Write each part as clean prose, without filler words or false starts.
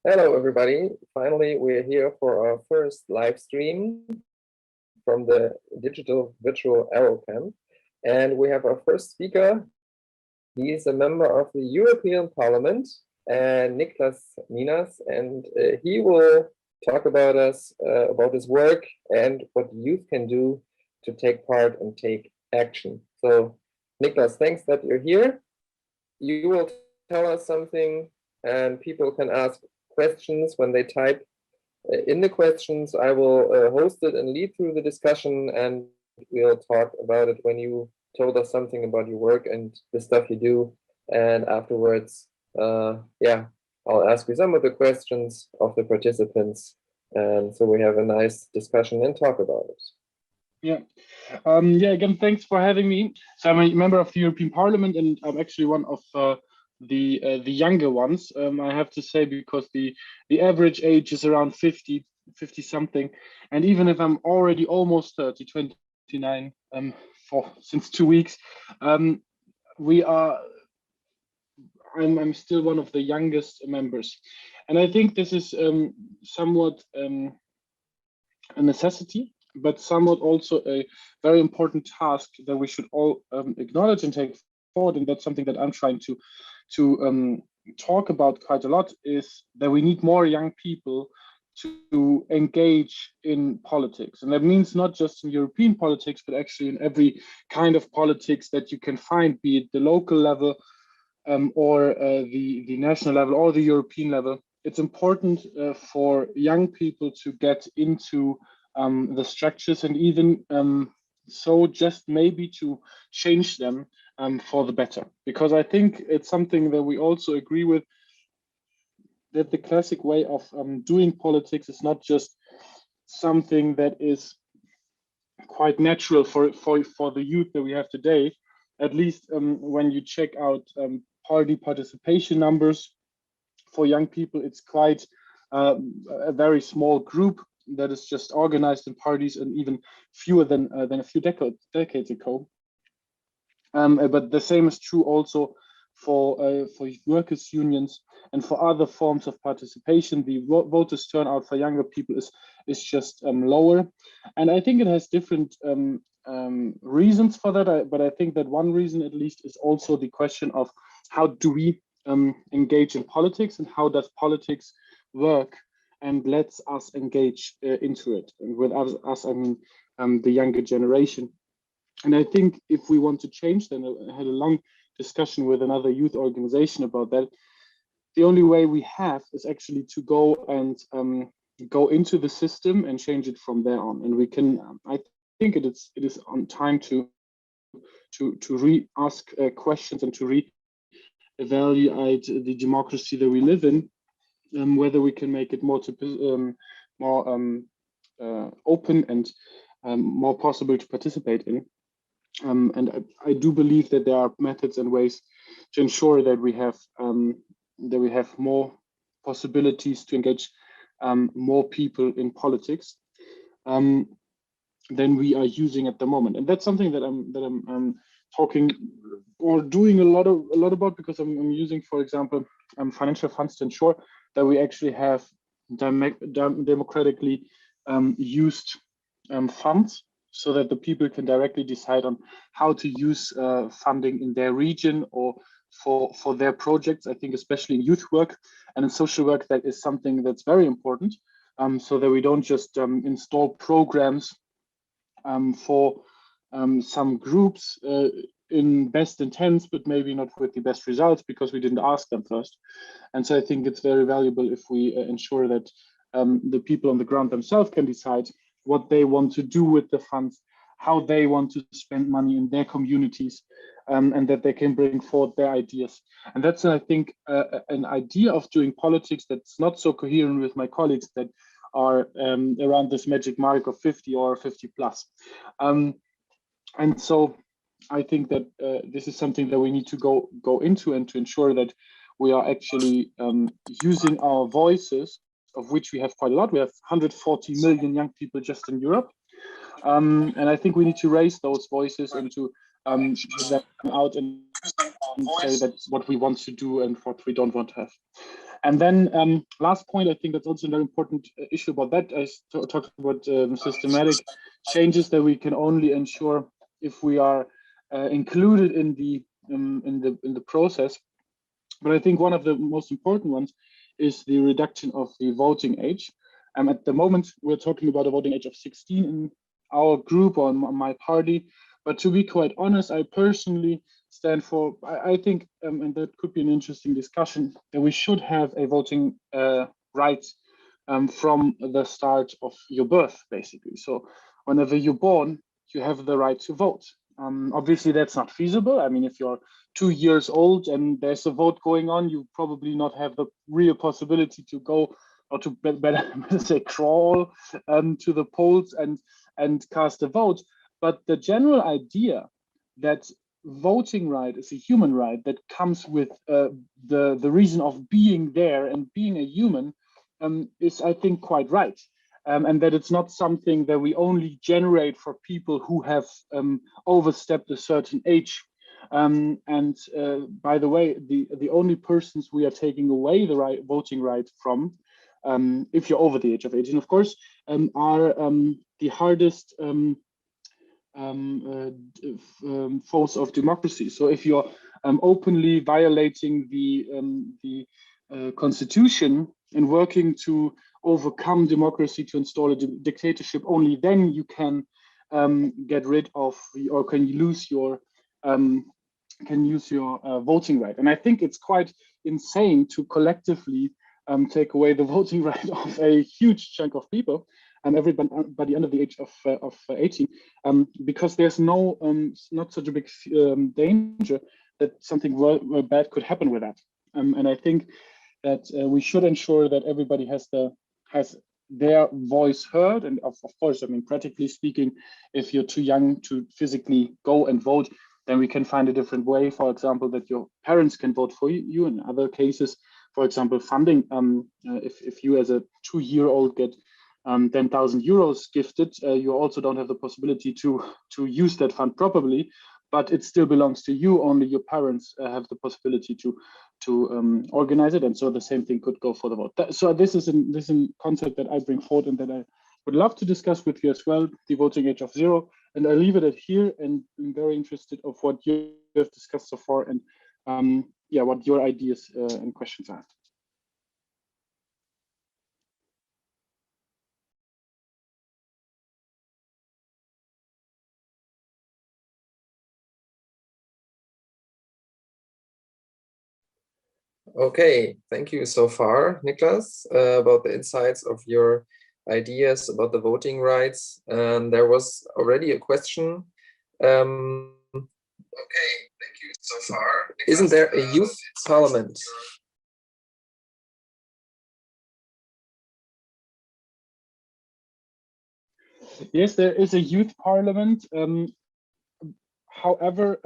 Hello, everybody. Finally, we're here for our first live stream from the digital virtual Arrow camp. And we have our first speaker. He is a member of the European Parliament, Niklas Nienaß, and he will talk about about his work and what youth can do to take part and take action. So, Niklas, thanks that you're here. You will tell us something, and people can ask questions when they type in the questions. I will host it and lead through the discussion, and we'll talk about it when you told us something about your work and the stuff you do. And afterwards, yeah, I'll ask you some of the questions of the participants. And so we have a nice discussion and talk about it. Yeah. Again, thanks for having me. So I'm a member of the European Parliament, and I'm actually one of the younger ones. I have to say, because the average age is around 50 something, and even if I'm already almost 30, 29, since 2 weeks, I'm still one of the youngest members, and I think this is somewhat a necessity, but somewhat also a very important task that we should all acknowledge and take forward. And that's something that I'm trying to talk about quite a lot, is that we need more young people to engage in politics. And that means not just in European politics, but actually in every kind of politics that you can find, be it the local level or the national level or the European level. It's important for young people to get into the structures, and even so just maybe to change them for the better. Because I think it's something that we also agree with, that the classic way of doing politics is not just something that is quite natural for the youth that we have today. At least when you check out party participation numbers for young people, it's quite a very small group that is just organized in parties, and even fewer than a few decades ago. But the same is true also for workers' unions and for other forms of participation. The voters' turnout for younger people is just lower, and I think it has different reasons for that. But I think that one reason, at least, is also the question of how do we engage in politics, and how does politics work and lets us engage into it. And with us, I mean the younger generation. And I think if we want to change, then I had a long discussion with another youth organization about that. The only way we have is actually to go and go into the system and change it from there on. And we can, I think it is on time to re-ask questions and to re-evaluate the democracy that we live in, whether we can make it more open and more possible to participate in. And I do believe that there are methods and ways to ensure that we have more possibilities to engage more people in politics than we are using at the moment. And that's something that I'm talking or doing a lot about, because I'm using, for example, financial funds to ensure that we actually have democratically used funds, so that the people can directly decide on how to use funding in their region or for their projects. I think especially in youth work and in social work, that is something that's very important, so that we don't just install programs for some groups in best intents, but maybe not with the best results, because we didn't ask them first. And so I think it's very valuable if we ensure that the people on the ground themselves can decide what they want to do with the funds, how they want to spend money in their communities, and that they can bring forward their ideas. And that's, I think, an idea of doing politics that's not so coherent with my colleagues that are around this magic mark of 50 or 50 plus. And so I think that this is something that we need to go into, and to ensure that we are actually using our voices, of which we have quite a lot. We have 140 million young people just in Europe. And I think we need to raise those voices and to get them out and say that's what we want to do and what we don't want to have. And then last point, I think that's also a very important issue about that. I talked about systematic changes that we can only ensure if we are included in the process. But I think one of the most important ones is the reduction of the voting age. At the moment, we're talking about a voting age of 16 in our group or my party. But to be quite honest, I personally stand for, I think, and that could be an interesting discussion, that we should have a voting right from the start of your birth, basically. So whenever you're born, you have the right to vote. Obviously, that's not feasible. I mean, if you're 2 years old and there's a vote going on, you probably not have the real possibility to go, or to better say crawl to the polls and cast a vote. But the general idea that voting right is a human right that comes with the reason of being there and being a human is, I think, quite right. And that it's not something that we only generate for people who have overstepped a certain age. By the way, the only persons we are taking away the voting right from, if you're over the age of 18, of course, are the hardest foes of democracy. So if you're openly violating the constitution and working to overcome democracy to install a dictatorship, only then you can get rid of or can lose your voting right. And I think it's quite insane to collectively take away the voting right of a huge chunk of people, everybody under the age of 18, because there's not such a big danger that something bad could happen with that. And I think that we should ensure that everybody has their voice heard. And of course, I mean, practically speaking, if you're too young to physically go and vote, then we can find a different way. For example, that your parents can vote for you. In other cases, for example, funding. If you as a 2-year-old get 10,000 euros gifted, you also don't have the possibility to use that fund properly, but it still belongs to you. Only your parents have the possibility to organize it, and so the same thing could go for the vote. So this is a concept that I bring forward and that I would love to discuss with you as well, the voting age of 0. And I leave it at here, and I'm very interested of what you have discussed so far, and yeah, what your ideas and questions are. Okay, thank you so far, Niklas, about the insights of your ideas about the voting rights. And there was already a question. Okay, thank you so far, Niklas. Isn't there a youth parliament? Yes, there is a youth parliament. However,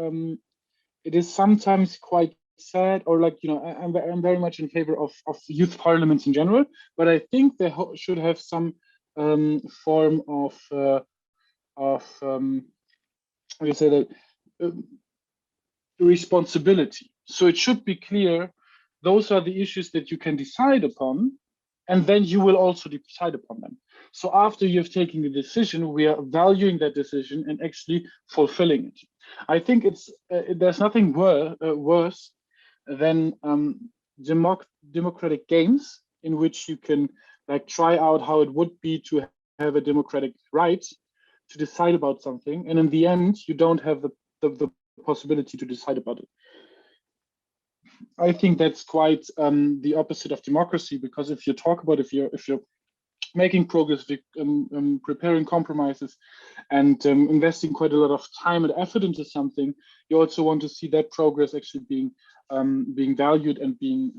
it is sometimes quite sad, or like, you know, I'm very much in favor of youth parliaments in general, but I think they should have some form of how do you say that, responsibility. So it should be clear, those are the issues that you can decide upon, and then you will also decide upon them. So after you've taken the decision, we are valuing that decision and actually fulfilling it. I think there's nothing worse than democratic games in which you can like try out how it would be to have a democratic right to decide about something, and in the end you don't have the possibility to decide about it. I think that's quite the opposite of democracy, because if you talk about if you're making progress, preparing compromises, and investing quite a lot of time and effort into something, you also want to see that progress actually being valued and being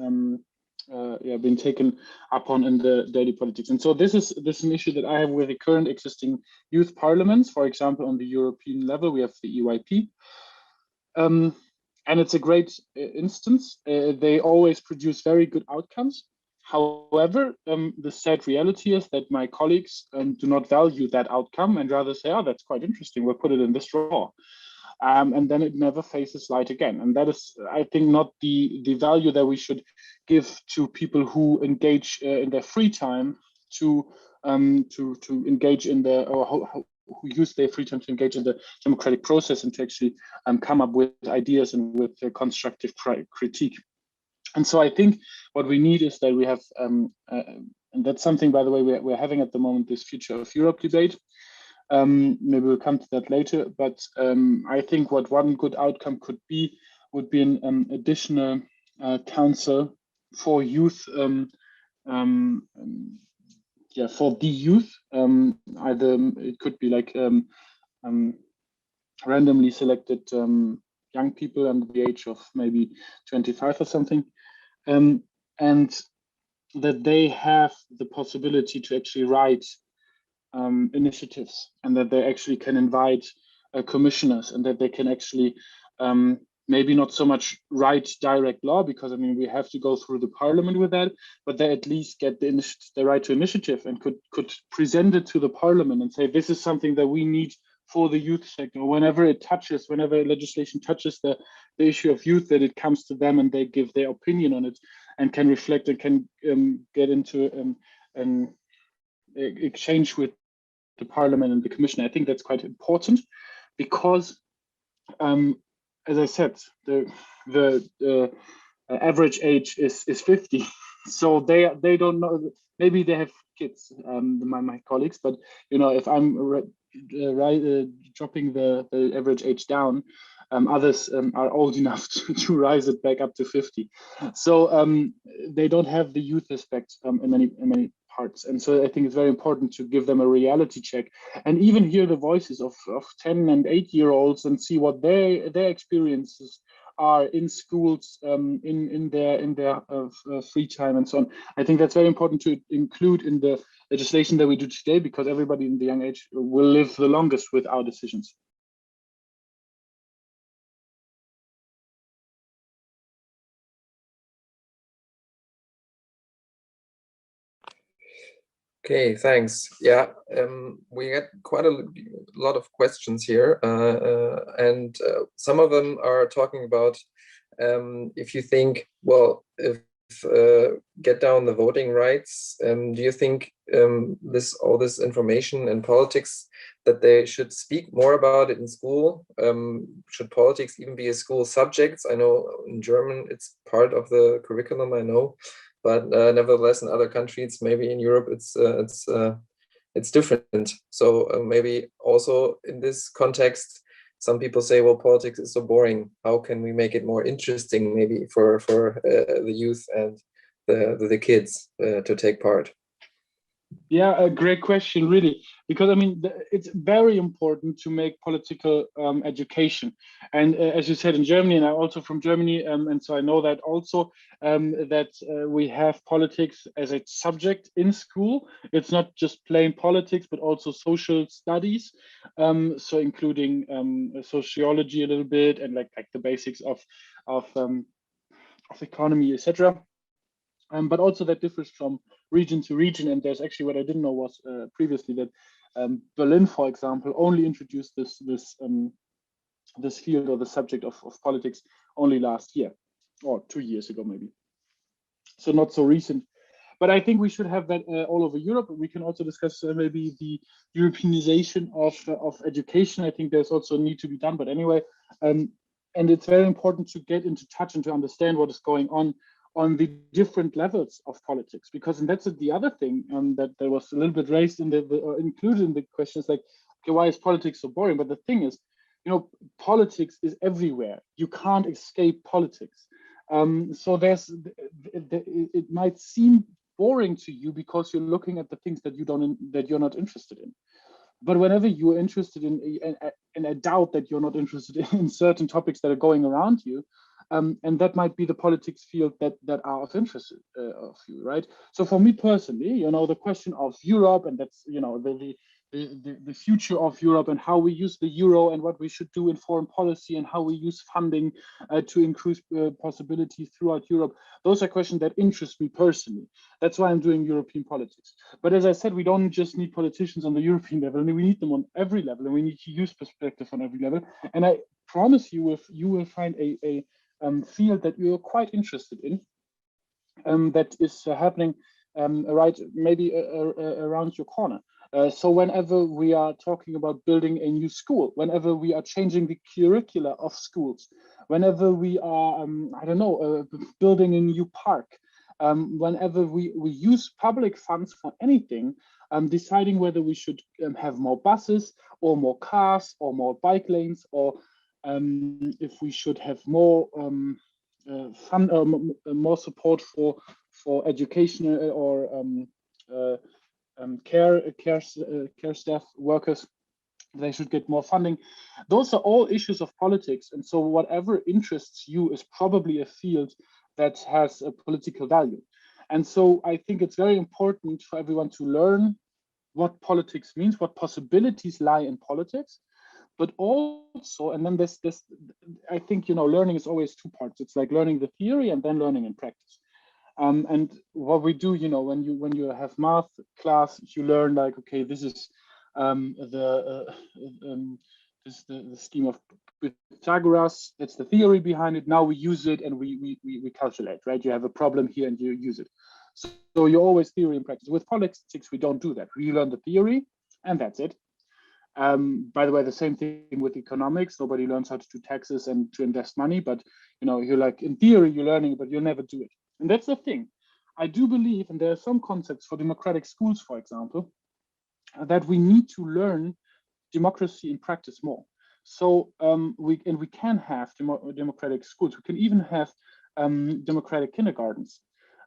taken upon in the daily politics. And so this is an issue that I have with the current existing youth parliaments. For example, on the European level, we have the EYP. And it's a great instance. They always produce very good outcomes. However, the sad reality is that my colleagues do not value that outcome and rather say, oh, that's quite interesting, we'll put it in this drawer. and then it never faces light again. And that is, I think, not the value that we should give to people who engage in their free time to engage in the, or who use their free time to engage in the democratic process and to actually come up with ideas and with constructive critique. And so I think what we need is that we have, and that's something, by the way, we're having at the moment, this Future of Europe debate. Maybe we'll come to that later, but I think what one good outcome would be an additional council for youth, for the youth. Either it could be like randomly selected young people under the age of maybe 25 or something, and that they have the possibility to actually write initiatives, and that they actually can invite commissioners, and that they can actually maybe not so much write direct law, because I mean we have to go through the parliament with that, but they at least get the right to initiative and could present it to the parliament and say, this is something that we need for the youth sector. Whenever legislation touches the issue of youth, that it comes to them and they give their opinion on it and can reflect and can get into an exchange with the parliament and the commission. I think that's quite important, because as I said, the average age is 50, so they don't know. Maybe they have kids, my colleagues, but you know, if I'm dropping the average age down, others are old enough to rise it back up to 50. So they don't have the youth aspect in many parts. And so I think it's very important to give them a reality check and even hear the voices of 10 and 8-year-olds and see what their experiences are in schools, in their free time and so on. I think that's very important to include in the legislation that we do today, because everybody in the young age will live the longest with our decisions. Okay, thanks. Yeah, we had quite a lot of questions here, and some of them are talking about if you think, well, if get down the voting rights, do you think all this information and politics, that they should speak more about it in school? Should politics even be a school subject? I know in German it's part of the curriculum, I know. But nevertheless, in other countries, maybe in Europe, it's different. So maybe also in this context, some people say, well, politics is so boring. How can we make it more interesting, maybe for the youth and the kids to take part? Yeah, a great question, really, because I mean, it's very important to make political education. And as you said, in Germany, and I'm also from Germany, and so I know that also, that we have politics as a subject in school. It's not just plain politics, but also social studies, so including sociology a little bit, and like the basics of economy, etc. But also that differs from region to region. And there's actually, what I didn't know was previously that Berlin, for example, only introduced this field or the subject of politics only last year, or 2 years ago maybe. So not so recent. But I think we should have that all over Europe. We can also discuss maybe the Europeanization of education. I think there's also a need to be done. But anyway, and it's very important to get into touch and to understand what is going on the different levels of politics, because and that's the other thing that was a little bit raised in or included in the questions, like, okay, why is politics so boring? But the thing is, you know, politics is everywhere. You can't escape politics. So it might seem boring to you because you're looking at the things that you're not interested in. But whenever you're interested in, and I doubt that you're not interested in certain topics that are going around you, and that might be the politics field that are of interest of you, right? So for me personally, you know, the question of Europe, and that's, you know, the future of Europe and how we use the euro and what we should do in foreign policy and how we use funding to increase possibilities throughout Europe. Those are questions that interest me personally. That's why I'm doing European politics. But as I said, we don't just need politicians on the European level, and we need them on every level, and we need to use perspective on every level. And I promise you, you will find a field that you're quite interested in, that is happening right maybe around your corner. So whenever we are talking about building a new school, whenever we are changing the curricula of schools, whenever we are, I don't know, building a new park, whenever we use public funds for anything, deciding whether we should have more buses or more cars or more bike lanes, or if we should have more more support for education or care staff workers, they should get more funding. Those are all issues of politics, and so whatever interests you is probably a field that has a political value. And so I think it's very important for everyone to learn what politics means, what possibilities lie in politics, but also, and then this, I think, learning is always two parts. It's like learning the theory and then learning in practice. And what we do, when you have math class, you learn like, okay, this is the scheme of Pythagoras. That's the theory behind it. Now we use it and we calculate, right? You have a problem here and you use it. So you're always theory and practice. With politics, we don't do that. We learn the theory and that's it. By the way, the same thing with economics. Nobody learns how to do taxes and to invest money, but you're like, in theory, you're learning, but you'll never do it. And that's the thing. I do believe, and there are some concepts for democratic schools, for example, that we need to learn democracy in practice more. So we can have democratic schools. We can even have democratic kindergartens.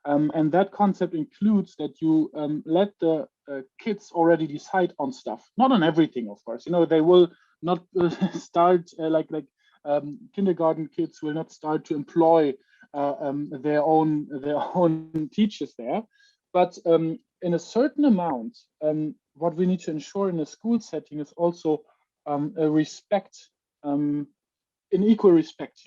And that concept includes that you let the kids already decide on stuff, not on everything, of course. They will not start like kindergarten kids will not start to employ their own teachers there, but in a certain amount, what we need to ensure in a school setting is also a respect, an equal respect.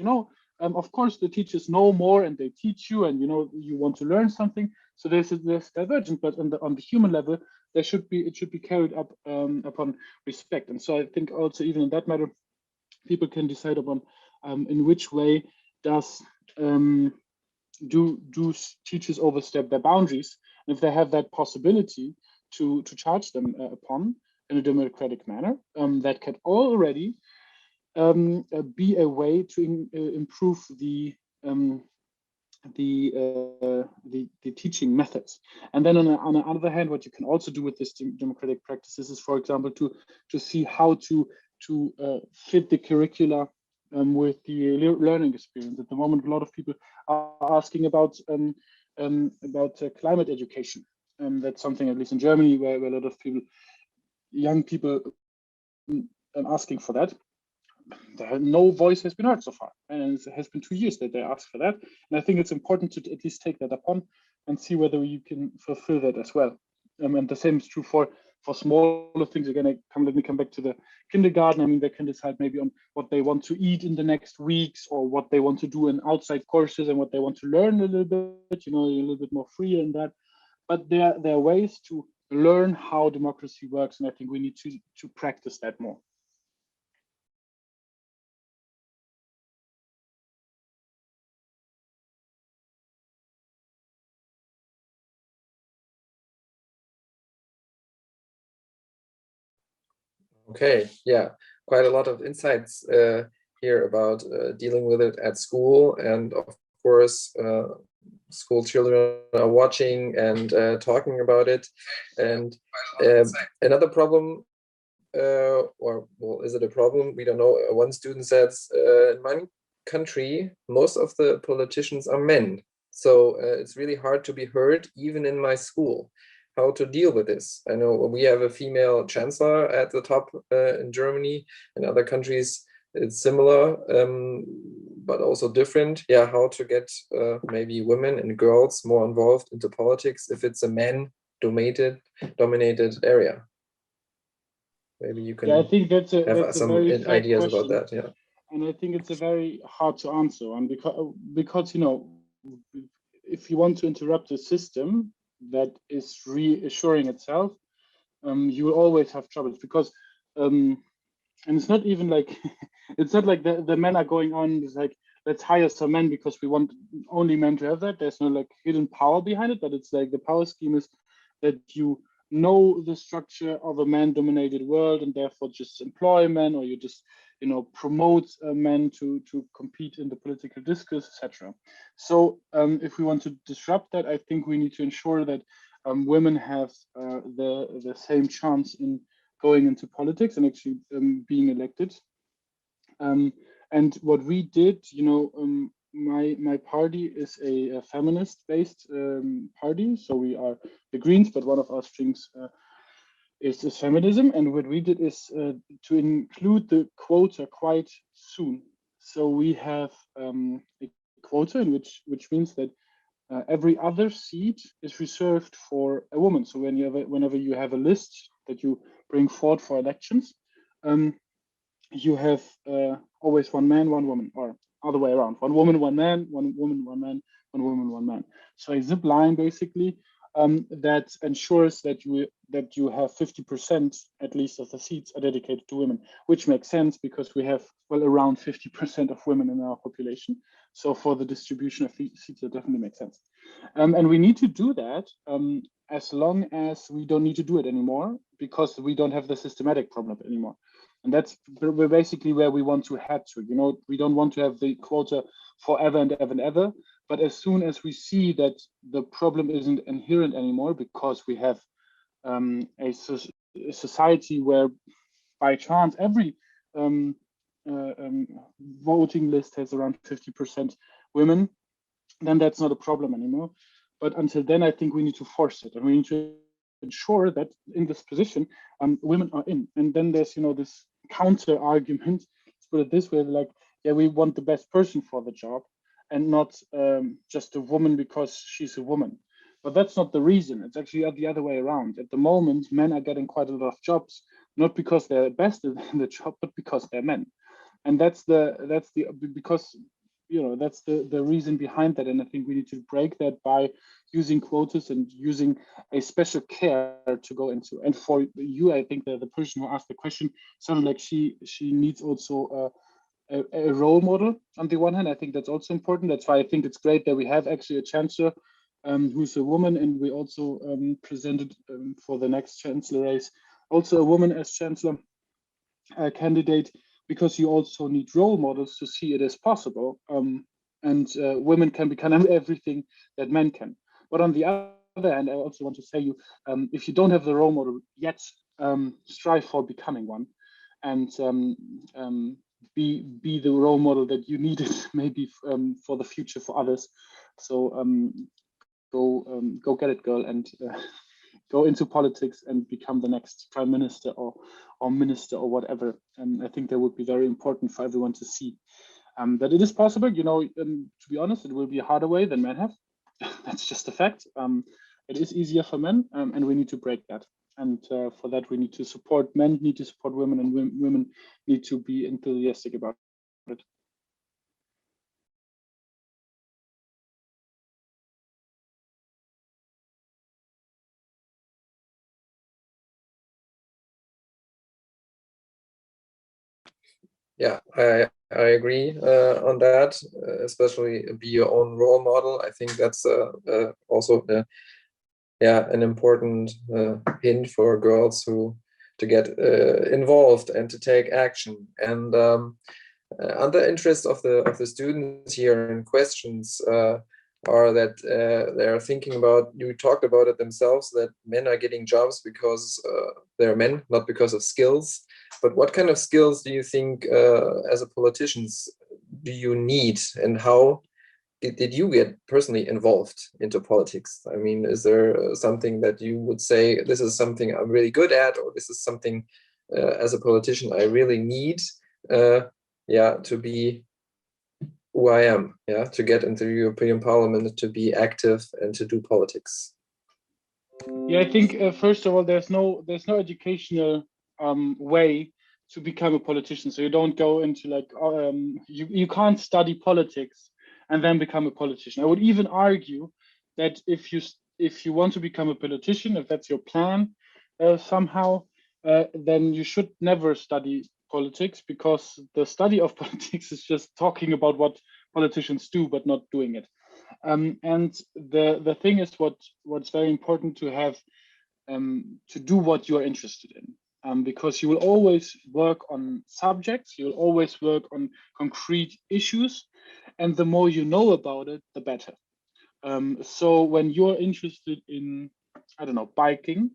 Of course, the teachers know more and they teach you, and you want to learn something. So there's divergence, but on the human level, it should be carried up upon respect. And so I think also even in that matter, people can decide upon in which way do teachers overstep their boundaries, and if they have that possibility to charge them upon in a democratic manner, that can already be a way to improve the teaching methods. And then on the other hand, what you can also do with this democratic practices is, for example, to see how to fit the curricula with the learning experience. At the moment, a lot of people are asking about climate education. That's something, at least in Germany, where a lot of people, young people, are asking for that. No voice has been heard so far, and it has been 2 years that they asked for that. And I think it's important to at least take that upon and see whether you can fulfill that as well. And the same is true for smaller things. Again, let me come back to the kindergarten. I mean, they can decide maybe on what they want to eat in the next weeks, or what they want to do in outside courses, and what they want to learn a little bit. A little bit more free in that. But there are ways to learn how democracy works, and I think we need to practice that more. Okay, yeah, quite a lot of insights here about dealing with it at school, and of course, school children are watching and talking about it. And another problem, or well, is it a problem? We don't know. One student says, in my country, most of the politicians are men, so it's really hard to be heard, even in my school. How to deal with this? I know we have a female chancellor at the top in Germany. In other countries, it's similar, but also different. Yeah, how to get maybe women and girls more involved into politics if it's a man-dominated area. Maybe you can Yeah, I think that's have a some very fair ideas about question, that. Yeah. and I think it's a very hard to answer, and because you know, if you want to interrupt a system that is reassuring itself, you will always have troubles because, and it's not even like it's not like the men are going on. It's like, let's hire some men because we want only men to have that. There's no like hidden power behind it, but it's like the power scheme is that you know the structure of a man-dominated world and therefore just employ men, or you just promote men to compete in the political discourse, etc. So if we want to disrupt that, I think we need to ensure that women have the same chance in going into politics and actually being elected. And what we did, my party is a feminist-based party, so we are the Greens, but one of our strings is feminism. And what we did is to include the quota quite soon. So we have a quota, in which means that every other seat is reserved for a woman. So whenever you have a list that you bring forward for elections, you have always one man, one woman, or other way around: one woman, one man, one woman, one man, one woman, one man. So a zip line basically that ensures that you have 50% at least of the seats are dedicated to women, which makes sense because we have around 50% of women in our population. So for the distribution of seats, it definitely makes sense. And we need to do that as long as we don't need to do it anymore, because we don't have the systematic problem anymore. And that's basically where we want to head to. We don't want to have the quota forever and ever and ever. But as soon as we see that the problem isn't inherent anymore, because we have a society where by chance every voting list has around 50% women, then that's not a problem anymore. But until then, I think we need to force it, and we need to ensure that in this position, women are in. And then there's this counter argument, let's put it this way, like, yeah, we want the best person for the job and not just a woman because she's a woman. But that's not the reason. It's actually the other way around. At the moment, men are getting quite a lot of jobs, not because they're best in the job, but because they're men. And that's the reason behind that. And I think we need to break that by using quotas and using a special care to go into. And for you, I think that the person who asked the question sounded like she needs also a role model. On the one hand, I think that's also important. That's why I think it's great that we have actually a chancellor who's a woman, and we also presented for the next chancellor race also a woman as chancellor candidate, because you also need role models to see it as possible. And women can become everything that men can. But on the other hand, I also want to say if you don't have the role model yet, strive for becoming one, and be the role model that you needed maybe for the future for others. So go get it, girl, and go into politics and become the next prime minister or minister or whatever. And I think that would be very important for everyone to see that it is possible. To be honest, it will be a harder way than men have. That's just a fact. It is easier for men, and we need to break that. And for that, we need to support men, need to support women, and women need to be enthusiastic about it. Yeah, I agree on that, especially be your own role model. I think that's also an important hint for girls to get involved and to take action. And on the interest of the students here and questions are that they're thinking about, you talked about it themselves, that men are getting jobs because they're men, not because of skills. But what kind of skills do you think as a politicians do you need, and how did you get personally involved into politics? I mean, is there something that you would say, this is something I'm really good at, or this is something as a politician I really need to be who I am, to get into the European Parliament, to be active and to do politics? Yeah, I think first of all, there's no educational way to become a politician. So you don't go into like you can't study politics and then become a politician. I would even argue that if you want to become a politician, if that's your plan somehow, then you should never study politics, because the study of politics is just talking about what politicians do but not doing it. And the thing is, what's very important to have, to do what you are interested in. Because you will always work on subjects, you will always work on concrete issues, and the more you know about it, the better. So when you're interested in, I don't know, biking,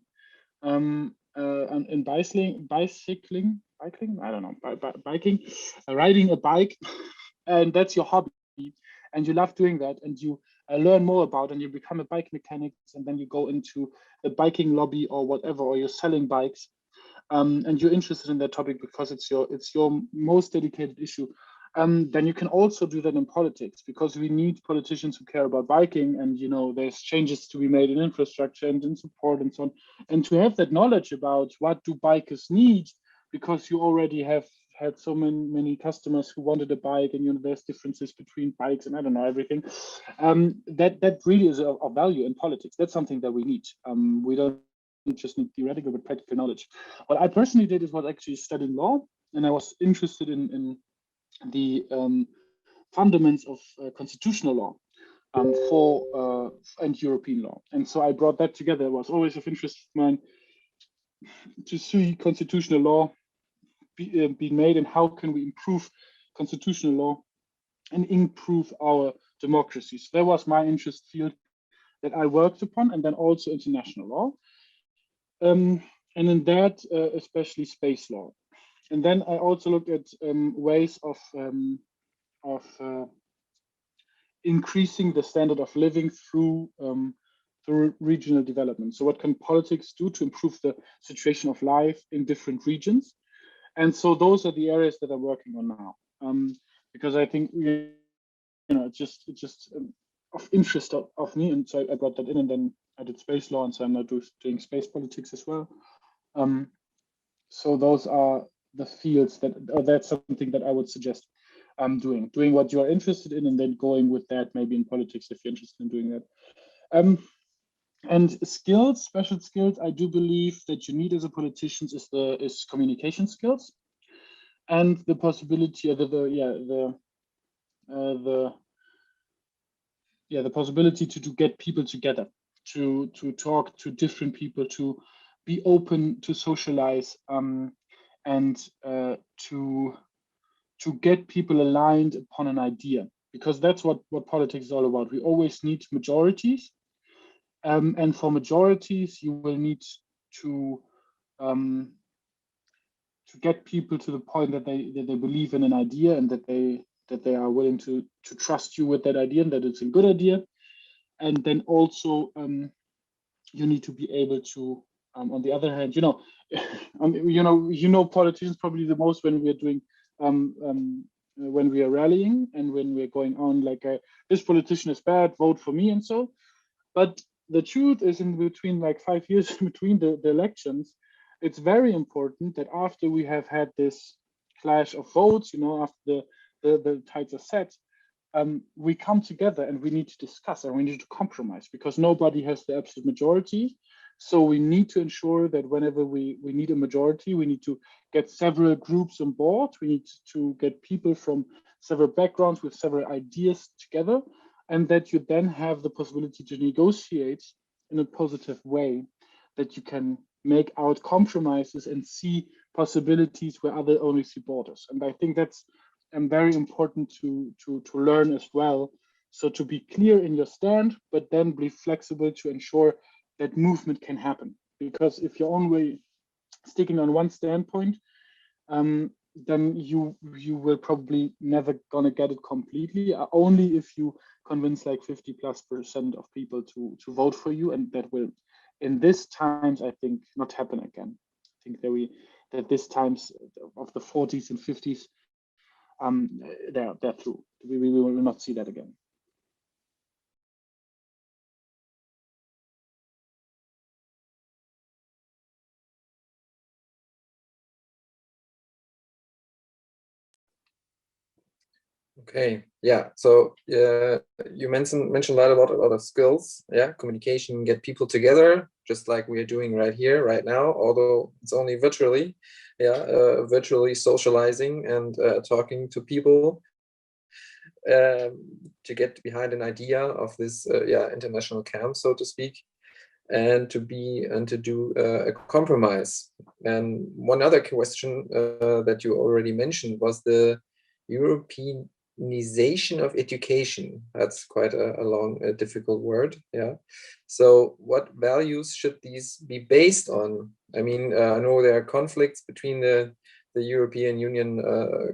and in bicycling, I don't know, biking, riding a bike, and that's your hobby, and you love doing that, and you learn more about, and you become a bike mechanic, and then you go into the biking lobby or whatever, or you're selling bikes, and you're interested in that topic because it's your most dedicated issue. Then you can also do that in politics, because we need politicians who care about biking, and there's changes to be made in infrastructure and in support and so on. And to have that knowledge about what do bikers need, because you already have had so many customers who wanted a bike, and there's differences between bikes and I don't know everything. That really is of value in politics. That's something that we need. We don't just need theoretical but practical knowledge. What I personally did is was actually studying law, and I was interested in the fundaments of constitutional law and European law. And so I brought that together. It was always of interest of mine to see constitutional law being made, and how can we improve constitutional law and improve our democracy. So that was my interest field that I worked upon, and then also international law. And in that, especially space law. And then I also looked at ways of increasing the standard of living through regional development. So what can politics do to improve the situation of life in different regions? And so those are the areas that I'm working on now, because I think it's just of interest of me, and so I brought that in, and then I did space law, and so I'm now doing space politics as well. So those are the fields that's something that I would suggest doing what you are interested in, and then going with that maybe in politics if you're interested in doing that. And skills, special skills, I do believe that you need as a politician is communication skills, and the possibility of the possibility to get people together, to talk to different people, to be open to socialize, and to get people aligned upon an idea, because that's what politics is all about. We always need majorities. And for majorities, you will need to get people to the point that they believe in an idea, and that they are willing to trust you with that idea, and that it's a good idea. And then also you need to be able to, on the other hand, politicians probably the most when we are doing when we are rallying, and when we're going on like this politician is bad, vote for me, and so. But the truth is, in between, like 5 years in between the elections, it's very important that after we have had this clash of votes, after the tides are set, we come together and we need to discuss, and we need to compromise, because nobody has the absolute majority. So we need to ensure that whenever we need a majority, we need to get several groups on board. We need to get people from several backgrounds with several ideas together, and that you then have the possibility to negotiate in a positive way, that you can make out compromises and see possibilities where others only see borders. And I think that's very important to learn as well. So to be clear in your stand, but then be flexible to ensure that movement can happen. Because if you're only sticking on one standpoint, then you will probably never gonna get it completely. Only if you convince like 50+% of people to vote for you, and that will, in this times, I think, not happen again. I think that this times of the 40s and 50s, they're through. We will not see that again. Okay, yeah. So you mentioned a lot of skills. Yeah, communication, get people together, just like we are doing right here, right now. Although it's only virtually, yeah, virtually socializing and talking to people to get behind an idea of this, yeah, international camp, so to speak, and to do a compromise. And one other question that you already mentioned was the Europeanization of education. That's quite a long, difficult word. Yeah. So, what values should these be based on? I mean, I know there are conflicts between the European Union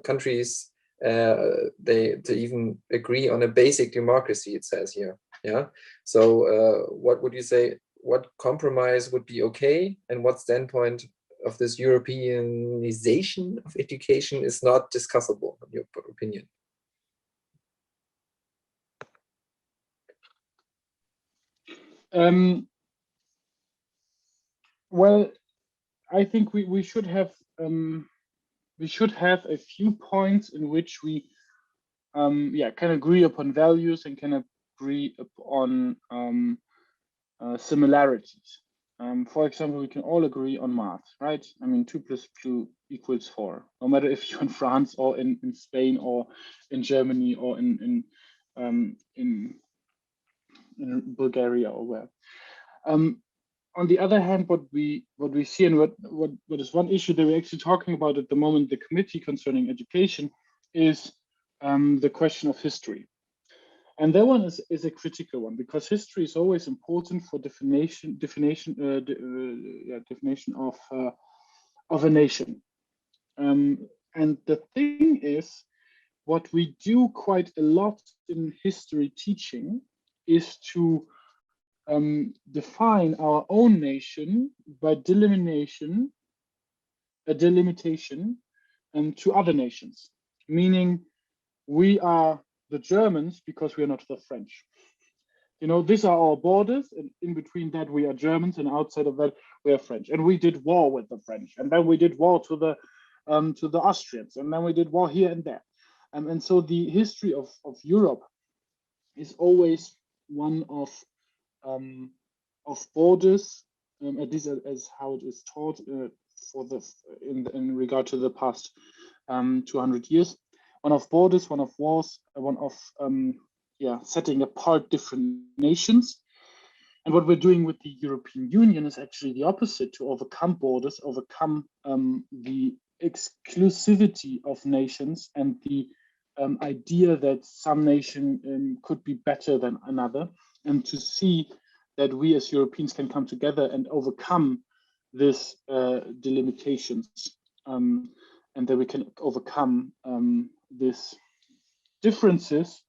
countries. They to even agree on a basic democracy, it says here. Yeah. So, what would you say? What compromise would be okay, and what standpoint of this Europeanization of education is not discussable, in your opinion? Well, I think we should have a few points in which we can agree upon values and can agree upon similarities. For example, we can all agree on math, right? I mean, 2 plus 2 equals 4, no matter if you're in France or in Spain or in Germany or in Bulgaria or where. On the other hand, what we see and what is one issue that we're actually talking about at the moment, the committee concerning education, is the question of history. And that one is a critical one, because history is always important for definition of a nation. And the thing is, what we do quite a lot in history teaching is to define our own nation by delimitation to other nations, meaning we are the Germans because we are not the French. You know, these are our borders, and in between that we are Germans, and outside of that we are French. And we did war with the French, and then we did war to the Austrians, and then we did war here and there. And so the history of Europe is always one of borders, at least as how it is taught in regard to the past 200 years. One of borders, one of wars, one of setting apart different nations. And what we're doing with the European Union is actually the opposite: to overcome borders, overcome the exclusivity of nations and the idea that some nation could be better than another, and to see that we as Europeans can come together and overcome this delimitations, and that we can overcome these differences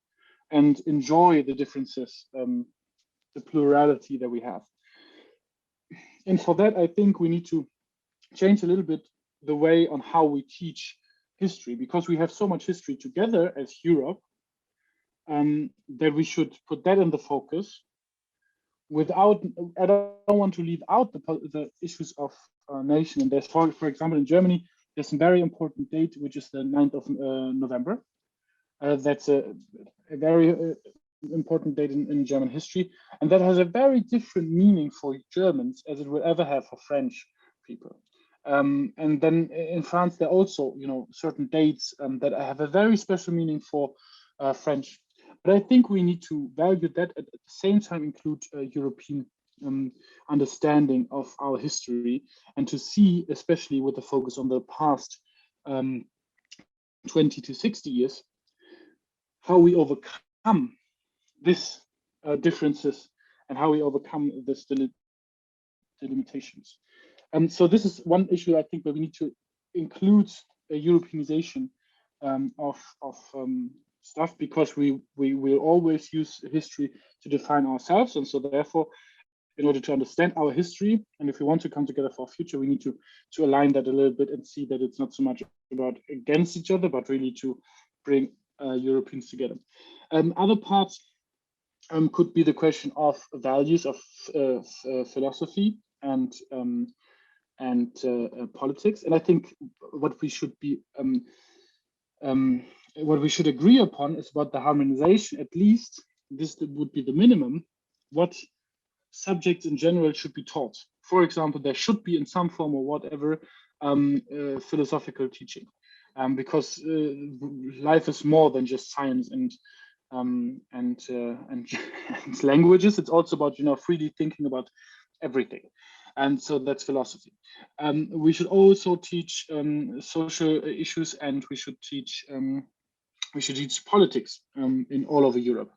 and enjoy the differences, the plurality that we have. And for that, I think we need to change a little bit the way on how we teach history, because we have so much history together as Europe, that we should put that in the focus. Without, I don't want to leave out the issues of nation. And there's, for example, in Germany, there's a very important date, which is the 9th of November. That's a very important date in German history, and that has a very different meaning for Germans as it will ever have for French people. And then in France, there are also, you know, certain dates that have a very special meaning for French. But I think we need to value that, at the same time include European understanding of our history, and to see, especially with the focus on the past 20 to 60 years, how we overcome these differences and how we overcome this delimitations. So this is one issue, I think, where we need to include a Europeanization of stuff, because we will always use history to define ourselves. And so therefore, in order to understand our history, and if we want to come together for our future, we need to align that a little bit and see that it's not so much about against each other, but really to bring Europeans together. Other parts could be the question of values of philosophy and politics. And I think what we should be what we should agree upon is about the harmonization. At least this would be the minimum. What subjects in general should be taught. For example, there should be in some form or whatever philosophical teaching, because life is more than just science and languages. It's also about freely thinking about everything, and so that's philosophy. We should also teach social issues, and we should teach politics in all over Europe.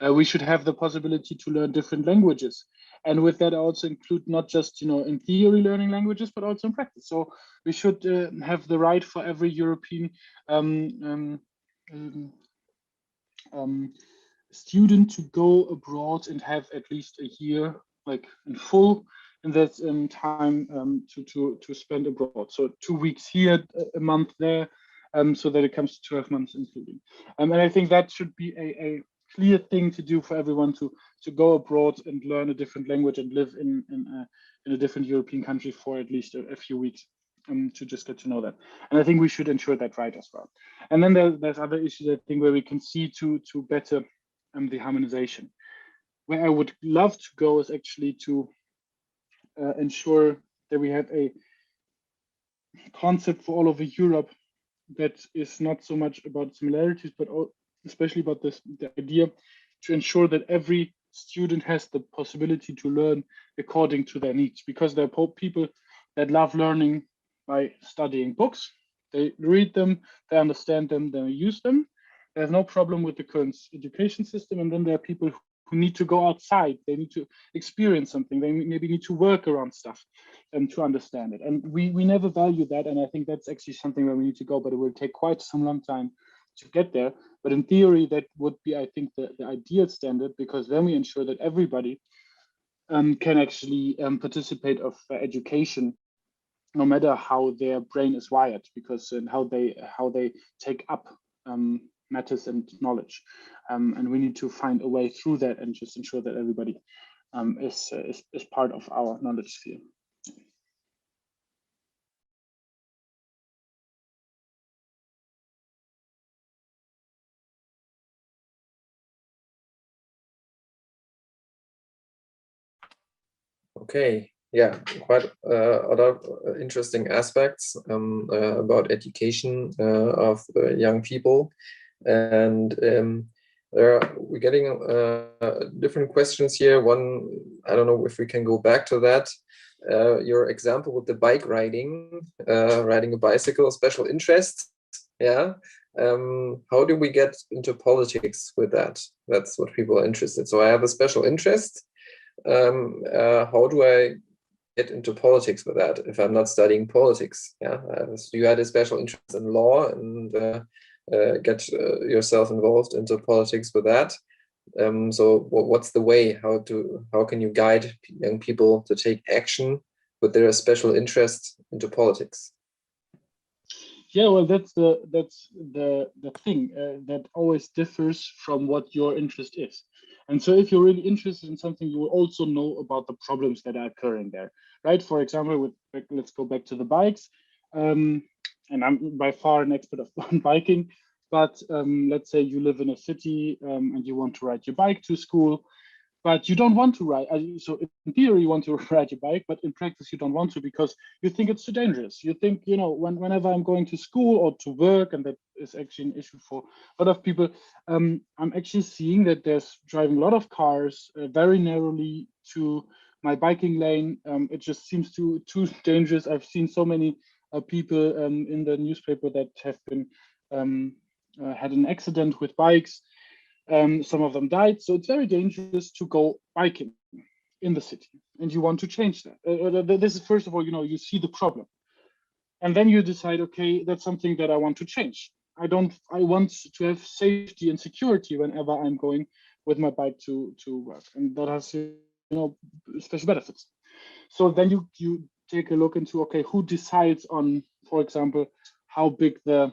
We should have the possibility to learn different languages. And with that, I also include not just, in theory learning languages, but also in practice. So we should have the right for every European student to go abroad and have at least a year, like in full, in that time to spend abroad. So 2 weeks here, a month there, so that it comes to 12 months including. And I think that should be a clear thing to do for everyone to go abroad and learn a different language and live in a different European country for at least a few weeks to just get to know that. And I think we should ensure that right as well. And then there's other issues, I think, where we can see to better the harmonization. Where I would love to go is actually to ensure that we have a concept for all over Europe that is not so much about similarities, but especially about the idea to ensure that every student has the possibility to learn according to their needs, because there are people that love learning by studying books. They read them, they understand them, they use them. There's no problem with the current education system. And then there are people who need to go outside. They need to experience something. They maybe need to work around stuff to understand it. And we never value that. And I think that's actually something where we need to go, but it will take quite some long time to get there. But in theory, that would be, I think, the ideal standard, because then we ensure that everybody can actually participate of education, no matter how their brain is wired, because and how they take up matters and knowledge, and we need to find a way through that and just ensure that everybody is part of our knowledge sphere. Okay, yeah, quite a lot of interesting aspects about education of young people, and we're getting different questions here. One, I don't know if we can go back to that. Your example with the bike riding, riding a bicycle, special interest. Yeah. How do we get into politics with that? That's what people are interested. So I have a special interest. How do I get into politics with that if I'm not studying politics? Yeah. You had a special interest in law and get yourself involved into politics with that. So what's the way? How can you guide young people to take action with their special interest into politics? Yeah, well, that's the thing that always differs from what your interest is. And so if you're really interested in something, you will also know about the problems that are occurring there, right? For example, let's go back to the bikes. And I'm by far an expert on biking, but let's say you live in a city and you want to ride your bike to school, but you don't want to ride. So in theory, you want to ride your bike, but in practice, you don't want to because you think it's too dangerous. You think, whenever I'm going to school or to work, and that is actually an issue for a lot of people, I'm actually seeing that there's driving a lot of cars very narrowly to my biking lane. It just seems too dangerous. I've seen so many people in the newspaper that have been had an accident with bikes. Some of them died. So it's very dangerous to go biking in the city, and you want to change that. This is, first of all, you see the problem, and then you decide, okay, that's something that I want to change. I want to have safety and security whenever I'm going with my bike to work, and that has special benefits. So then you take a look into, okay, who decides on, for example, how big the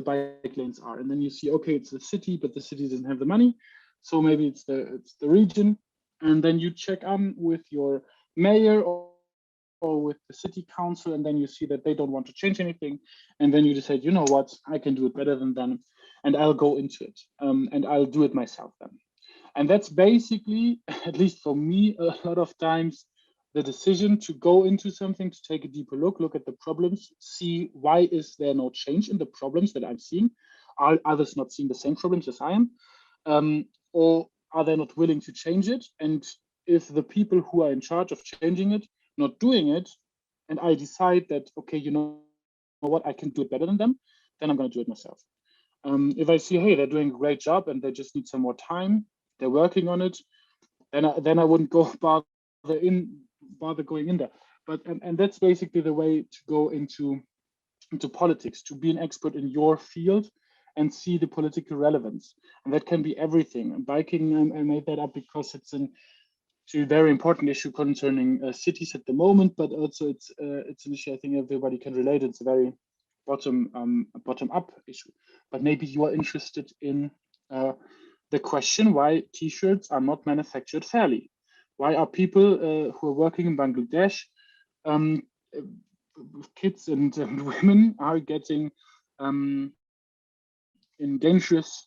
bike lanes are, and then you see, okay, it's the city, but the city doesn't have the money, so maybe it's the region, and then you check with your mayor or or with the city council, and then you see that they don't want to change anything, and then you decide, you know what, I can do it better than them, and I'll go into it, and I'll do it myself then. And that's basically, at least for me, a lot of times, the decision to go into something, to take a deeper look at the problems, see why is there no change in the problems that I'm seeing? Are others not seeing the same problems as I am? Or are they not willing to change it? And if the people who are in charge of changing it not doing it, and I decide that, okay, you know what, I can do it better than them, then I'm going to do it myself. If I see, hey, they're doing a great job and they just need some more time, they're working on it, then I wouldn't go bother going in there. But and that's basically the way to go into politics, to be an expert in your field and see the political relevance. And that can be everything. And biking, I made that up because it's a very important issue concerning cities at the moment, but also it's an issue I think everybody can relate. It's a very bottom up issue. But maybe you are interested in the question why T-shirts are not manufactured fairly. Why are people who are working in Bangladesh, kids and women are getting in dangerous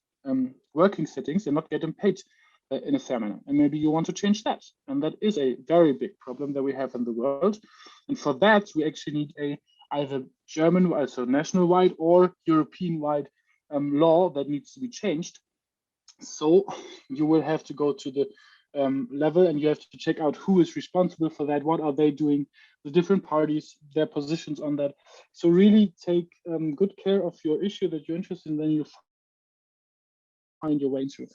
working settings and not getting paid in a fair manner? And maybe you want to change that. And that is a very big problem that we have in the world. And for that, we actually need either German, also national-wide or European-wide law that needs to be changed. So you will have to go to the level and you have to check out who is responsible for that, what are they doing, the different parties, their positions on that. So really take good care of your issue that you're interested in, then you find your way into.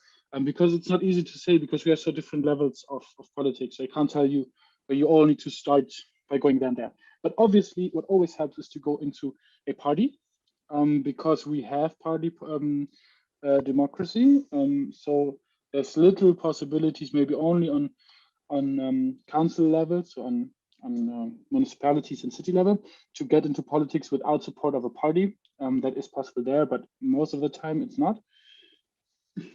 Because it's not easy to say, because we have so different levels of politics. I can't tell you where you all need to start by going there and there. But obviously what always helps is to go into a party, because we have party democracy. So there's little possibilities, maybe only on council level, so on municipalities and city level, to get into politics without support of a party. That is possible there, but most of the time it's not.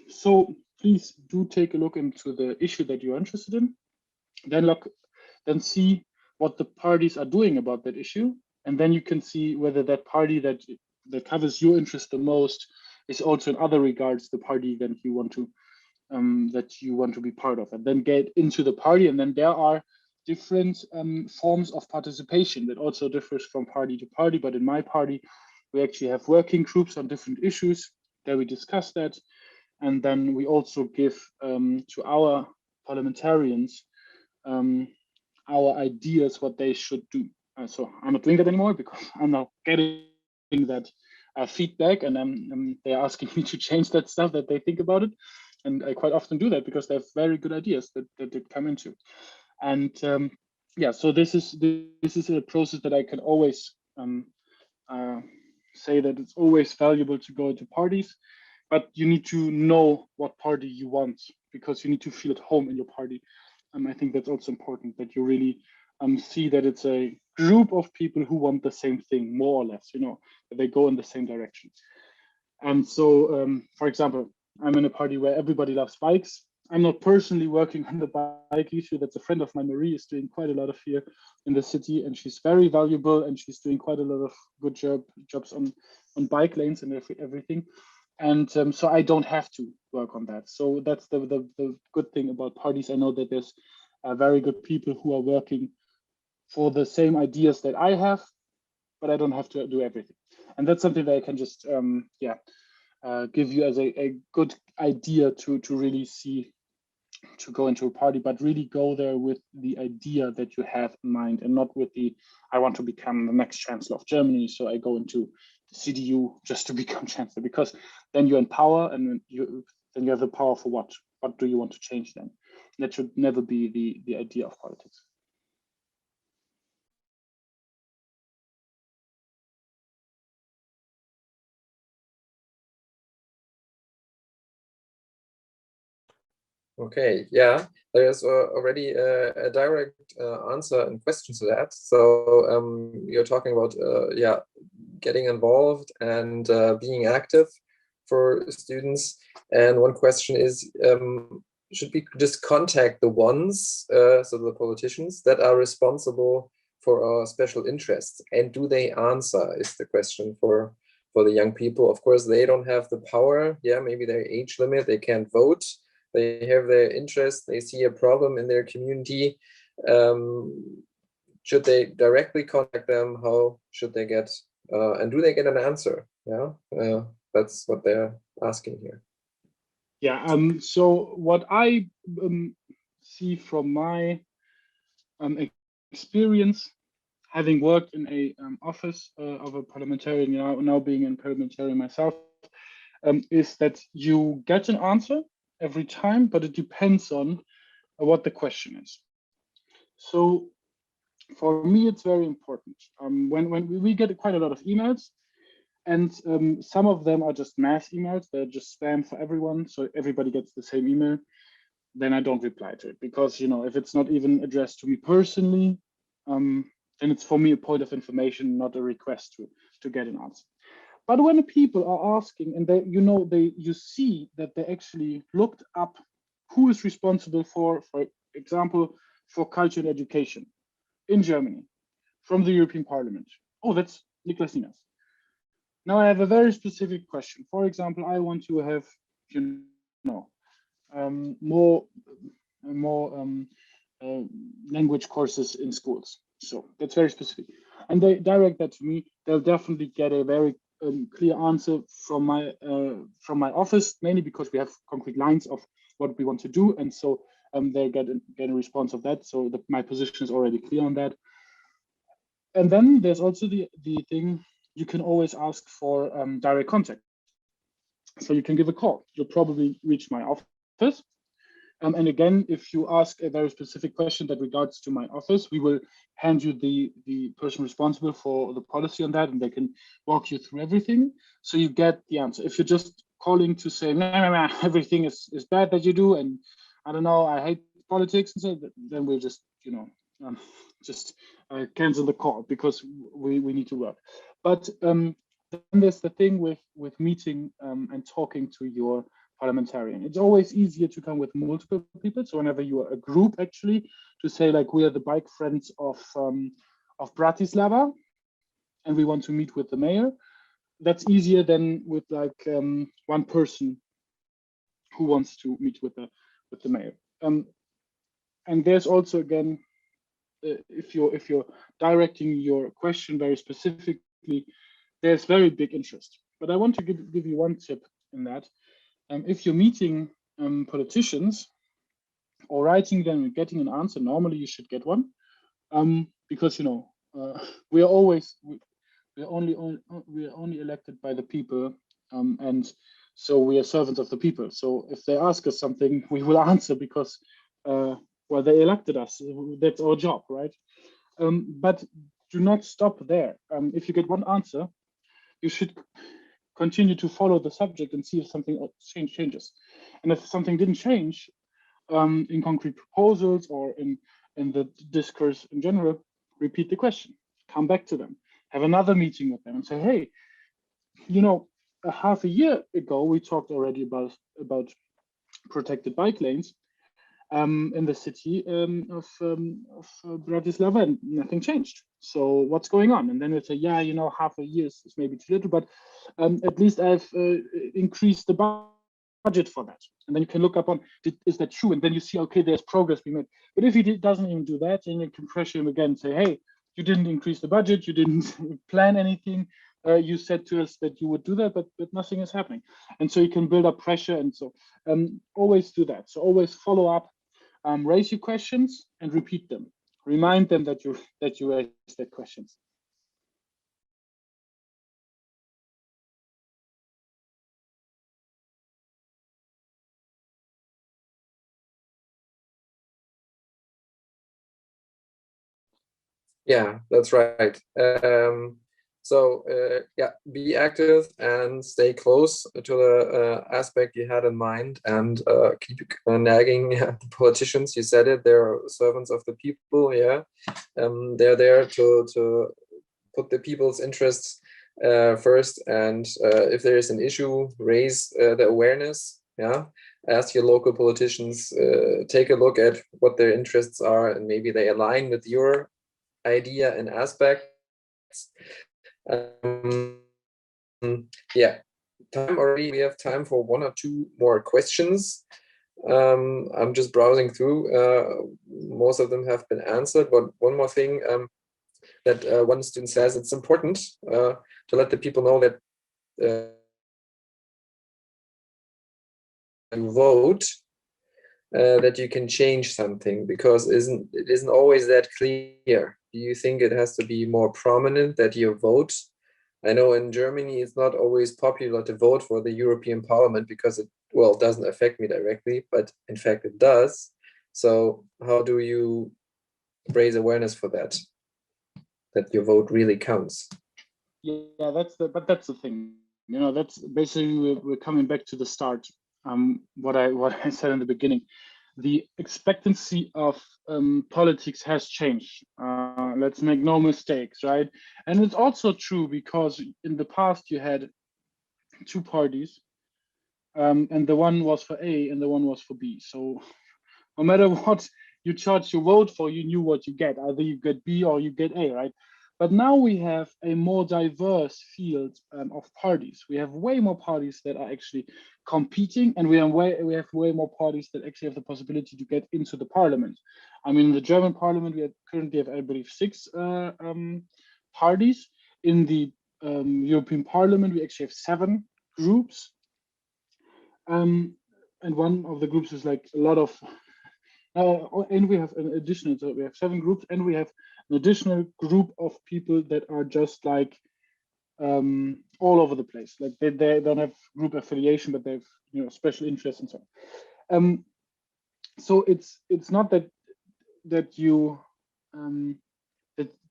So please do take a look into the issue that you're interested in. Then see what the parties are doing about that issue, and then you can see whether that party that covers your interest the most is also in other regards the party that you want to be part of, and then get into the party. And then there are different forms of participation that also differs from party to party. But in my party, we actually have working groups on different issues that we discuss that, and then we also give to our parliamentarians our ideas what they should do. So I'm not doing that anymore because I'm now getting that feedback, and they're asking me to change that stuff that they think about it. And I quite often do that because they have very good ideas that they come into. And yeah, so this is a process that I can always say that it's always valuable to go into parties, but you need to know what party you want, because you need to feel at home in your party. I think that's also important, that you really see that it's a group of people who want the same thing, more or less, that they go in the same direction. And so, for example, I'm in a party where everybody loves bikes. I'm not personally working on the bike issue. That's a friend of mine, Marie, is doing quite a lot of here in the city, and she's very valuable, and she's doing quite a lot of good jobs on bike lanes and everything. And so I don't have to work on that. So that's the good thing about parties. I know that there's very good people who are working for the same ideas that I have, but I don't have to do everything. And that's something that I can just give you as a good idea to really see, to go into a party, but really go there with the idea that you have in mind, and not with I want to become the next chancellor of Germany, so I go into the CDU just to become chancellor, because then you're in power, and then you have the power for what? What do you want to change then? That should never be the idea of politics. Okay, yeah, there's already a direct answer and question to that. So you're talking about getting involved and being active for students. And one question is, should we just contact the ones, so the politicians that are responsible for special interests, and do they answer is the question for the young people. Of course, they don't have the power. Yeah, maybe their age limit, they can't vote. They have their interest. They see a problem in their community. Should they directly contact them? How should they get, and do they get an answer? Yeah, that's what they're asking here. Yeah. So what I see from my experience, having worked in a office of a parliamentarian, now being a parliamentarian myself, is that you get an answer every time, but it depends on what the question is. So for me, it's very important. When we get quite a lot of emails, and some of them are just mass emails, they're just spam for everyone, so everybody gets the same email, then I don't reply to it, because if it's not even addressed to me personally, then it's for me a point of information, not a request to get an answer. But when people are asking, and you see that they actually looked up who is responsible for example, for culture and education in Germany from the European Parliament. Oh, that's Niklas Nienaß. Now I have a very specific question. For example, I want to have, more language courses in schools. So that's very specific. And they direct that to me. They'll definitely get a very clear answer from my office, mainly because we have concrete lines of what we want to do, and so they get a response of that. So my position is already clear on that. And then there's also the thing, you can always ask for direct contact. So you can give a call. You'll probably reach my office. And again, if you ask a very specific question that regards to my office, we will hand you the person responsible for the policy on that, and they can walk you through everything. So you get the answer. If you're just calling to say, nah, everything is bad that you do, and I don't know, I hate politics, and so then we'll just, cancel the call, because we need to work. But then there's the thing with meeting and talking to your parliamentarian. It's always easier to come with multiple people. So whenever you are a group, actually, to say like, we are the bike friends of Bratislava, and we want to meet with the mayor. That's easier than with like one person who wants to meet with the mayor. And there's also, again, if you're directing your question very specifically, there's very big interest. But I want to give you one tip in that. If you're meeting politicians or writing them and getting an answer, normally you should get one, because we are only elected by the people, and so we are servants of the people. So if they ask us something, we will answer, because they elected us. That's our job, right? But do not stop there. If you get one answer, you should continue to follow the subject and see if something changes. And if something didn't change in concrete proposals or in the discourse in general, repeat the question, come back to them, have another meeting with them and say, hey, a half a year ago, we talked already about protected bike lanes in the city of Bratislava, and nothing changed. So what's going on? And then we'll say, yeah, half a year is maybe too little, but at least I've increased the budget for that. And then you can look up on, is that true? And then you see, okay, there's progress being made. But if he doesn't even do that, then you can pressure him again and say, hey, you didn't increase the budget, you didn't plan anything. You said to us that you would do that, but nothing is happening. And so you can build up pressure. And so always do that. So always follow up. Raise your questions and repeat them. Remind them that you raised their questions. Yeah, that's right. So be active and stay close to the aspect you had in mind, and keep nagging the politicians. You said it, they're servants of the people. Yeah, they're there to put the people's interests first, and if there is an issue, raise the awareness. Yeah, ask your local politicians, take a look at what their interests are, and maybe they align with your idea and aspects. Yeah, time already. We have time for one or two more questions. I'm just browsing through. Most of them have been answered, but one more thing that one student says, it's important to let the people know that you vote, that you can change something, because it isn't always that clear. Do you think it has to be more prominent that you vote? I know in Germany it's not always popular to vote for the European Parliament because it, well, doesn't affect me directly, but in fact it does. So how do you raise awareness for that your vote really counts? Yeah, that's the thing. You know, that's basically we're coming back to the start. What I said in the beginning, the expectancy of politics has changed. Let's make no mistakes, right? And it's also true because in the past you had two parties, and the one was for A and the one was for B. So no matter what you charge your vote for, you knew what you get. Either you get B or you get A, right? But now we have a more diverse field of parties. We have way more parties that are actually competing, and we have way more parties that actually have the possibility to get into the parliament. I mean, in the German parliament, we currently have, I believe, 6 parties. In the European Parliament, we actually have 7 groups. And one of the groups is like a lot of and we have an additional, so we have 7 groups, and we have an additional group of people that are just like all over the place. Like they don't have group affiliation, but they have, you know, special interests and so on. So it's not that you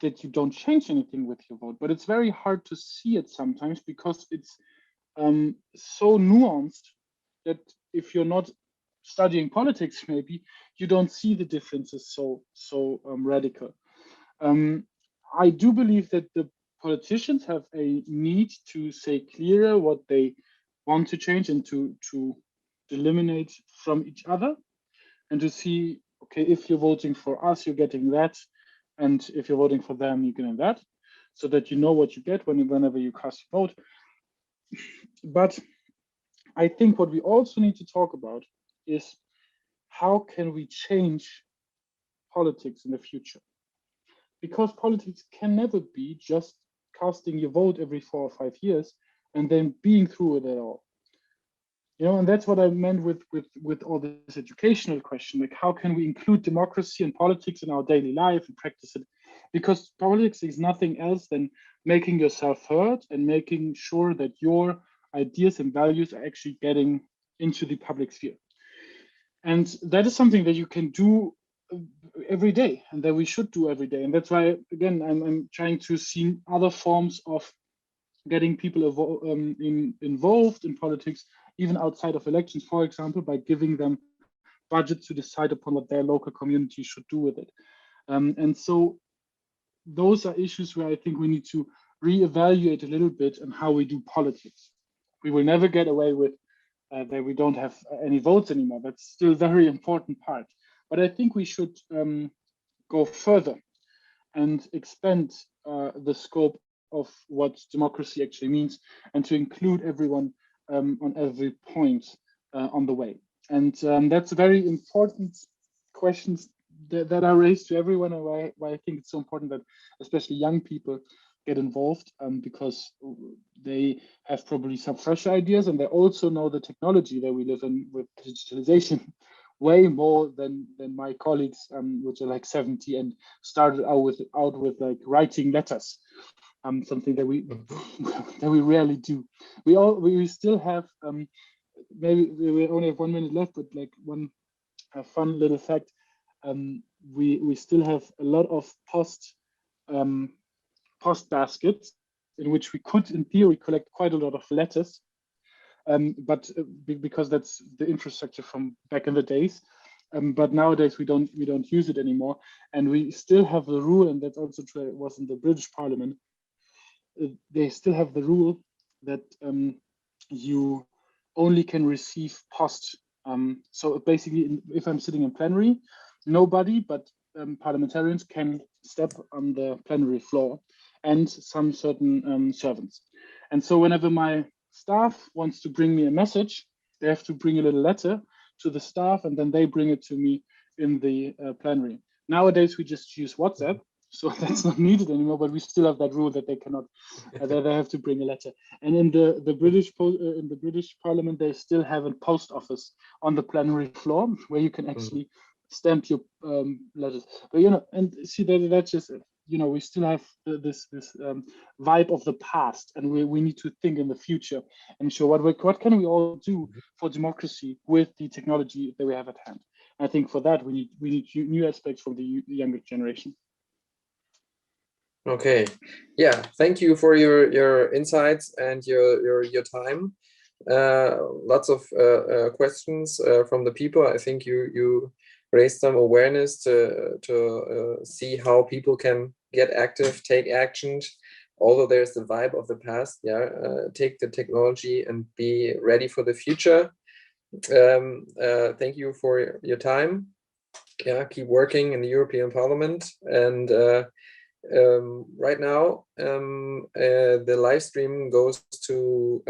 that you don't change anything with your vote, but it's very hard to see it sometimes because it's so nuanced that if you're not studying politics, maybe you don't see the differences so radical. I do believe that the politicians have a need to say clearer what they want to change and to eliminate from each other, and to see, okay, if you're voting for us, you're getting that, and if you're voting for them, you're getting that, so that you know what you get whenever you cast your vote. But I think what we also need to talk about is how can we change politics in the future? Because politics can never be just casting your vote every 4 or 5 years and then being through it at all. You know, and that's what I meant with all this educational question. Like, how can we include democracy and politics in our daily life and practice it? Because politics is nothing else than making yourself heard and making sure that your ideas and values are actually getting into the public sphere. And that is something that you can do every day, and that we should do every day. And that's why, again, I'm trying to see other forms of getting people involved in politics, even outside of elections, for example, by giving them budget to decide upon what their local community should do with it. And so those are issues where I think we need to reevaluate a little bit on how we do politics. We will never get away with that we don't have any votes anymore. That's still a very important part. But I think we should go further and expand the scope of what democracy actually means, and to include everyone on every point on the way. And that's very important questions that are raised to everyone, and why I think it's so important that especially young people get involved, because they have probably some fresh ideas, and they also know the technology that we live in with digitalization way more than my colleagues, which are like 70 and started out with like writing letters, something that we rarely do. We still have maybe we only have 1 minute left, but like one fun little fact, we still have a lot of post baskets in which we could, in theory, collect quite a lot of letters. But because that's the infrastructure from back in the days. But nowadays we don't use it anymore, and we still have the rule, and that's also true. It was in the British Parliament. They still have the rule that you only can receive post. So basically, if I'm sitting in plenary, nobody but parliamentarians can step on the plenary floor, and some certain servants. And so whenever my staff wants to bring me a message, they have to bring a little letter to the staff, and then they bring it to me in the plenary. Nowadays, we just use WhatsApp, so that's not needed anymore, but we still have that rule that they cannot, they have to bring a letter. And in the British Parliament, they still have a post office on the plenary floor where you can actually stamp your letters. But and see that's just we still have this vibe of the past, and we need to think in the future and show what can we all do for democracy with the technology that we have at hand. I think for that we need new aspects from the younger generation. Okay, yeah, thank you for your insights and your time. Lots of questions from the people. I think you raised some awareness to see how people can get active, take action. Although there's the vibe of the past, take the technology and be ready for the future. Thank you for your time. Keep working in the European Parliament. And right now, the live stream goes to,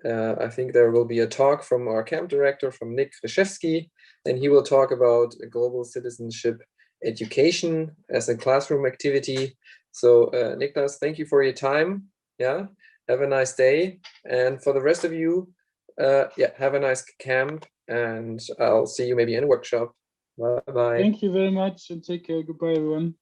I think there will be a talk from our camp director, from Nick Ryszewski, and he will talk about global citizenship education as a classroom activity. So Niklas, thank you for your time. Have a nice day. And for the rest of you, have a nice camp, and I'll see you maybe in a workshop. Bye-bye. Thank you very much, and take care. Goodbye, everyone.